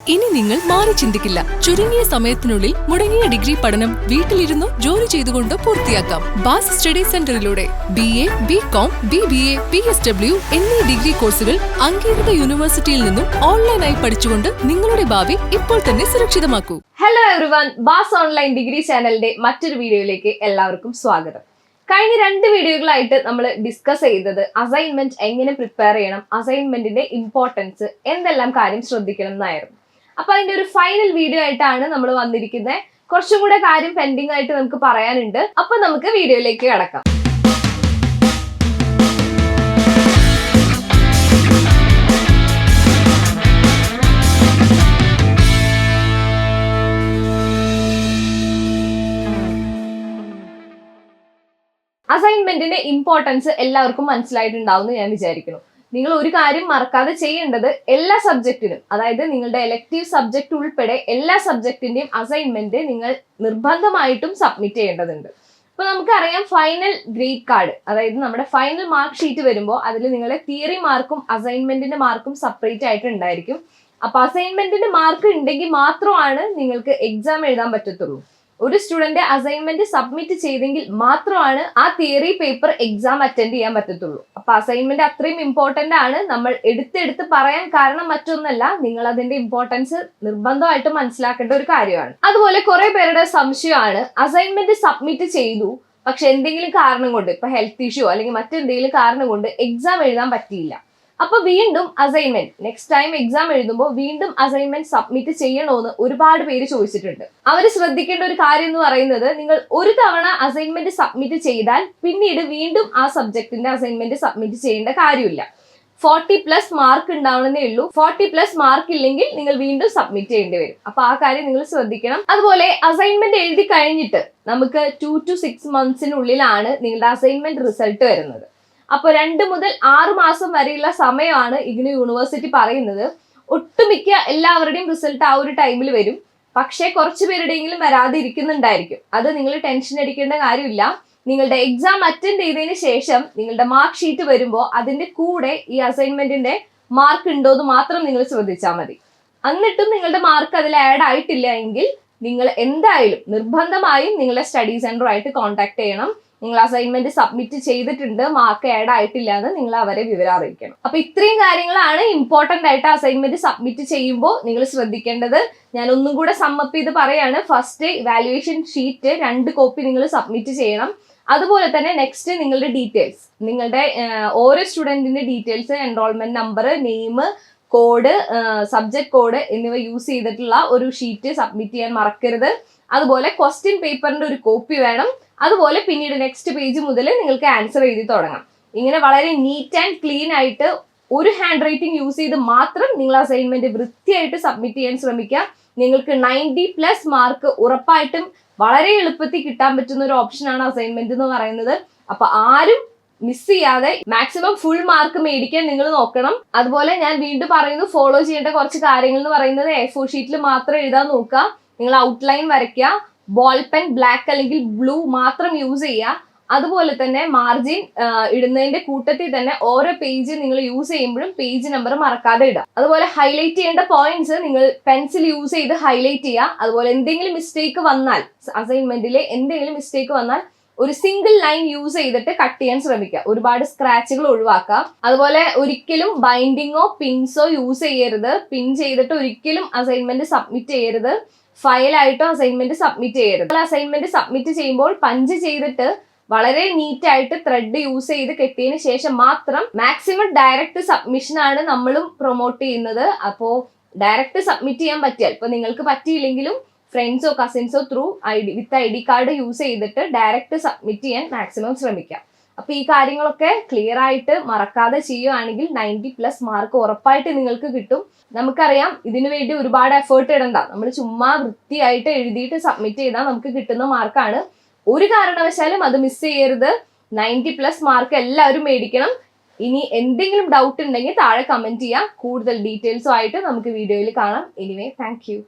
ഇനി നിങ്ങൾ മാറി ചിന്തിക്കില്ല. ചുരുങ്ങിയ സമയത്തിനുള്ളിൽ മുടങ്ങിയ ഡിഗ്രി പഠനം വീട്ടിലിരുന്നോ ജോലി ചെയ്തുകൊണ്ടോ പൂർത്തിയാക്കാം. ബാസ് സ്റ്റഡി സെന്ററിലൂടെ BA, BCom, BBA, PSW എന്നീ ഡിഗ്രി കോഴ്സുകൾ അംഗീകൃത യൂണിവേഴ്സിറ്റിയിൽ നിന്നും ഓൺലൈനായി പഠിച്ചുകൊണ്ട് നിങ്ങളുടെ ഭാവി ഇപ്പോൾ തന്നെ സുരക്ഷിതമാക്കൂ. ഹലോ എവ്രിവൺ, ബാസ് ഓൺലൈൻ ഡിഗ്രി ചാനലിന്റെ മറ്റൊരു വീഡിയോയിലേക്ക് എല്ലാവർക്കും സ്വാഗതം. കഴിഞ്ഞ 2 വീഡിയോകളായിട്ട് നമ്മൾ ഡിസ്കസ് ചെയ്തത് അസൈൻമെന്റ് എങ്ങനെ പ്രിപ്പയർ ചെയ്യണം, അസൈൻമെന്റിന്റെ ഇമ്പോർട്ടൻസ്, എന്തെല്ലാം കാര്യം ശ്രദ്ധിക്കണം എന്നായിരുന്നു. അപ്പൊ അതിന്റെ ഒരു ഫൈനൽ വീഡിയോ ആയിട്ടാണ് നമ്മൾ വന്നിരിക്കുന്നത്. കുറച്ചും കൂടെ കാര്യം പെൻഡിങ് ആയിട്ട് നമുക്ക് പറയാനുണ്ട്. അപ്പൊ നമുക്ക് വീഡിയോയിലേക്ക് കടക്കാം. അസൈൻമെന്റിന്റെ ഇമ്പോർട്ടൻസ് എല്ലാവർക്കും മനസ്സിലായിട്ടുണ്ടാവും എന്ന് ഞാൻ വിചാരിക്കുന്നു. നിങ്ങൾ ഒരു കാര്യം മറക്കാതെ ചെയ്യേണ്ടത്, എല്ലാ സബ്ജക്റ്റിനും, അതായത് നിങ്ങളുടെ എലക്റ്റീവ് സബ്ജക്റ്റ് ഉൾപ്പെടെ എല്ലാ സബ്ജക്റ്റിന്റെയും അസൈൻമെന്റ് നിങ്ങൾ നിർബന്ധമായിട്ടും സബ്മിറ്റ് ചെയ്യേണ്ടതുണ്ട്. ഇപ്പൊ നമുക്കറിയാം, ഫൈനൽ ഗ്രേഡ് കാർഡ്, അതായത് നമ്മുടെ ഫൈനൽ മാർക്ക് ഷീറ്റ് വരുമ്പോൾ അതിൽ നിങ്ങളുടെ തിയറി മാർക്കും അസൈൻമെന്റിന്റെ മാർക്കും സെപ്പറേറ്റ് ആയിട്ട് ഉണ്ടായിരിക്കും. അപ്പൊ അസൈൻമെന്റിന്റെ മാർക്ക് ഉണ്ടെങ്കിൽ മാത്രമാണ് നിങ്ങൾക്ക് എക്സാം എഴുതാൻ പറ്റത്തുള്ളൂ. ഒരു സ്റ്റുഡന്റ് അസൈൻമെന്റ് സബ്മിറ്റ് ചെയ്തെങ്കിൽ മാത്രമാണ് ആ തിയറി പേപ്പർ എക്സാം അറ്റൻഡ് ചെയ്യാൻ പറ്റത്തുള്ളൂ. അപ്പൊ അസൈൻമെന്റ് അത്രയും ഇമ്പോർട്ടന്റ് ആണ്. നമ്മൾ എടുത്ത് പറയാൻ കാരണം മറ്റൊന്നല്ല, നിങ്ങൾ അതിന്റെ ഇമ്പോർട്ടൻസ് നിർബന്ധമായിട്ട് മനസ്സിലാക്കേണ്ട ഒരു കാര്യമാണ്. അതുപോലെ കുറെ പേരുടെ സംശയമാണ്, അസൈൻമെന്റ് സബ്മിറ്റ് ചെയ്തു, പക്ഷെ എന്തെങ്കിലും കാരണം കൊണ്ട്, ഇപ്പൊ ഹെൽത്ത് ഇഷ്യൂ അല്ലെങ്കിൽ മറ്റെന്തെങ്കിലും കാരണം കൊണ്ട് എക്സാം എഴുതാൻ പറ്റിയില്ല. അപ്പൊ വീണ്ടും അസൈൻമെന്റ് നെക്സ്റ്റ് ടൈം എക്സാം എഴുതുമ്പോൾ വീണ്ടും അസൈൻമെന്റ് സബ്മിറ്റ് ചെയ്യണോന്ന് ഒരുപാട് പേര് ചോദിച്ചിട്ടുണ്ട്. അവർ ശ്രദ്ധിക്കേണ്ട ഒരു കാര്യം എന്ന് പറയുന്നത്, നിങ്ങൾ ഒരു തവണ അസൈൻമെന്റ് സബ്മിറ്റ് ചെയ്താൽ പിന്നീട് വീണ്ടും ആ സബ്ജക്റ്റിന്റെ അസൈൻമെന്റ് സബ്മിറ്റ് ചെയ്യേണ്ട കാര്യമില്ല. 40+ മാർക്ക് ഉണ്ടാവണമെന്നേ ഉള്ളൂ. 40+ മാർക്ക് ഇല്ലെങ്കിൽ നിങ്ങൾ വീണ്ടും സബ്മിറ്റ് ചെയ്യേണ്ടി വരും. അപ്പൊ ആ കാര്യം നിങ്ങൾ ശ്രദ്ധിക്കണം. അതുപോലെ അസൈൻമെന്റ് എഴുതി കഴിഞ്ഞിട്ട് നമുക്ക് 2 to 6 monthsനുള്ളിലാണ് നിങ്ങളുടെ അസൈൻമെന്റ് റിസൾട്ട് വരുന്നത്. അപ്പോൾ 2 മുതൽ 6 മാസം വരെയുള്ള സമയമാണ് ഇഗ്നു യൂണിവേഴ്സിറ്റി പറയുന്നത്. ഒട്ടുമിക്ക എല്ലാവരുടെയും റിസൾട്ട് ആ ഒരു ടൈമിൽ വരും. പക്ഷേ കുറച്ച് പേരുടെയെങ്കിലും വരാതെ ഇരിക്കുന്നുണ്ടായിരിക്കും. അത് നിങ്ങൾ ടെൻഷൻ അടിക്കേണ്ട കാര്യമില്ല. നിങ്ങളുടെ എക്സാം അറ്റൻഡ് ചെയ്തതിന് ശേഷം നിങ്ങളുടെ മാർക്ക് ഷീറ്റ് വരുമ്പോൾ അതിന്റെ കൂടെ ഈ അസൈൻമെന്റിന്റെ മാർക്ക് ഉണ്ടോ എന്ന് മാത്രം നിങ്ങൾ ശ്രദ്ധിച്ചാൽ മതി. എന്നിട്ടും നിങ്ങളുടെ മാർക്ക് അതിൽ ആഡ് ആയിട്ടില്ല എങ്കിൽ നിങ്ങൾ എന്തായാലും നിർബന്ധമായും നിങ്ങളുടെ സ്റ്റഡി സെന്ററുമായിട്ട് കോൺടാക്ട് ചെയ്യണം. നിങ്ങൾ അസൈൻമെന്റ് സബ്മിറ്റ് ചെയ്തിട്ടുണ്ട്, മാർക്ക് ആഡ് ആയിട്ടില്ല എന്ന് നിങ്ങൾ അവരെ വിവരം അറിയിക്കണം. അപ്പൊ ഇത്രയും കാര്യങ്ങളാണ് ഇമ്പോർട്ടന്റ് ആയിട്ട് അസൈൻമെന്റ് സബ്മിറ്റ് ചെയ്യുമ്പോൾ നിങ്ങൾ ശ്രദ്ധിക്കേണ്ടത്. ഞാൻ ഒന്നും കൂടെ സമ്മപ്പ് ചെയ്ത് പറയാണ്. ഫസ്റ്റ് ഇവാലുവേഷൻ ഷീറ്റ് 2 കോപ്പി നിങ്ങൾ സബ്മിറ്റ് ചെയ്യണം. അതുപോലെ തന്നെ നെക്സ്റ്റ് നിങ്ങളുടെ ഡീറ്റെയിൽസ്, നിങ്ങളുടെ ഓരോ സ്റ്റുഡന്റിന്റെ details, enrolment number, name, code, subject code എന്നിവ യൂസ് ചെയ്തിട്ടുള്ള ഒരു ഷീറ്റ് സബ്മിറ്റ് ചെയ്യാൻ മറക്കരുത്. അതുപോലെ ക്വസ്റ്റ്യൻ പേപ്പറിന്റെ ഒരു കോപ്പി വേണം. അതുപോലെ പിന്നീട് നെക്സ്റ്റ് പേജ് മുതൽ നിങ്ങൾക്ക് ആൻസർ എഴുതി തുടങ്ങാം. ഇങ്ങനെ വളരെ നീറ്റ് ആൻഡ് ക്ലീൻ ആയിട്ട് ഒരു ഹാൻഡ് റൈറ്റിംഗ് യൂസ് ചെയ്ത് മാത്രം നിങ്ങൾ അസൈൻമെന്റ് വൃത്തിയായിട്ട് സബ്മിറ്റ് ചെയ്യാൻ ശ്രമിക്കുക. നിങ്ങൾക്ക് 90+ മാർക്ക് ഉറപ്പായിട്ടും വളരെ എളുപ്പത്തിൽ കിട്ടാൻ പറ്റുന്ന ഒരു ഓപ്ഷനാണ് അസൈൻമെന്റ് എന്ന് പറയുന്നത്. അപ്പൊ ആരും മിസ് ചെയ്യാതെ മാക്സിമം ഫുൾ മാർക്ക് മേടിക്കാൻ നിങ്ങൾ നോക്കണം. അതുപോലെ ഞാൻ വീണ്ടും പറയുന്നു, ഫോളോ ചെയ്യേണ്ട കുറച്ച് കാര്യങ്ങൾ എന്ന് പറയുന്നത്, A4 ഷീറ്റിൽ മാത്രം എഴുതാൻ നോക്കുക. നിങ്ങൾ ഔട്ട്ലൈൻ വരയ്ക്കുക. ബോൾ പെൻ ബ്ലാക്ക് അല്ലെങ്കിൽ ബ്ലൂ മാത്രം യൂസ് ചെയ്യുക. അതുപോലെ തന്നെ മാർജിൻ ഇടുന്നതിന്റെ കൂട്ടത്തിൽ തന്നെ ഓരോ പേജ് നിങ്ങൾ യൂസ് ചെയ്യുമ്പോഴും പേജ് നമ്പർ മറക്കാതെ ഇടുക. അതുപോലെ ഹൈലൈറ്റ് ചെയ്യേണ്ട പോയിന്റ്സ് നിങ്ങൾ പെൻസിൽ യൂസ് ചെയ്ത് ഹൈലൈറ്റ് ചെയ്യുക. അതുപോലെ എന്തെങ്കിലും മിസ്റ്റേക്ക് വന്നാൽ, അസൈൻമെന്റിലെ എന്തെങ്കിലും മിസ്റ്റേക്ക് വന്നാൽ ഒരു സിംഗിൾ ലൈൻ യൂസ് ചെയ്തിട്ട് കട്ട് ചെയ്യാൻ ശ്രമിക്കുക. ഒരുപാട് സ്ക്രാച്ചുകൾ ഒഴിവാക്കുക. അതുപോലെ ഒരിക്കലും ബൈൻഡിങ്ങോ പിൻസോ യൂസ് ചെയ്യരുത്. പിൻ ചെയ്തിട്ട് ഒരിക്കലും അസൈൻമെന്റ് സബ്മിറ്റ് ചെയ്യരുത്. ഫയലായിട്ടോ അസൈൻമെന്റ് സബ്മിറ്റ് ചെയ്യരുത്. അസൈൻമെന്റ് സബ്മിറ്റ് ചെയ്യുമ്പോൾ പഞ്ച് ചെയ്തിട്ട് വളരെ നീറ്റ് ആയിട്ട് ത്രെഡ് യൂസ് ചെയ്ത് കെട്ടിയതിന് ശേഷം മാത്രം, മാക്സിമം ഡയറക്റ്റ് സബ്മിഷൻ ആണ് നമ്മളും പ്രൊമോട്ട് ചെയ്യുന്നത്. അപ്പോൾ ഡയറക്റ്റ് സബ്മിറ്റ് ചെയ്യാൻ പറ്റിയാൽ, ഇപ്പൊ നിങ്ങൾക്ക് പറ്റിയില്ലെങ്കിലും ഫ്രണ്ട്സോ കസിൻസോ ത്രൂ വിത്ത് ID കാർഡ് യൂസ് ചെയ്തിട്ട് ഡയറക്റ്റ് സബ്മിറ്റ് ചെയ്യാൻ മാക്സിമം ശ്രമിക്കാം. അപ്പൊ ഈ കാര്യങ്ങളൊക്കെ ക്ലിയർ ആയിട്ട് മറക്കാതെ ചെയ്യുകയാണെങ്കിൽ 90+ മാർക്ക് ഉറപ്പായിട്ട് നിങ്ങൾക്ക് കിട്ടും. നമുക്കറിയാം, ഇതിനു വേണ്ടി ഒരുപാട് എഫേർട്ട് ഇടണ്ട. നമ്മൾ ചുമ്മാ വൃത്തിയായിട്ട് എഴുതിയിട്ട് സബ്മിറ്റ് ചെയ്താൽ നമുക്ക് കിട്ടുന്ന മാർക്കാണ്. ഒരു കാരണവശാലും അത് മിസ് ചെയ്യരുത്. 90+ മാർക്ക് എല്ലാവരും മേടിക്കണം. ഇനി എന്തെങ്കിലും ഡൗട്ട് ഉണ്ടെങ്കിൽ താഴെ കമന്റ് ചെയ്യുക. കൂടുതൽ ഡീറ്റെയിൽസും ആയിട്ട് നമുക്ക് വീഡിയോയിൽ കാണാം. Anyway, thank you.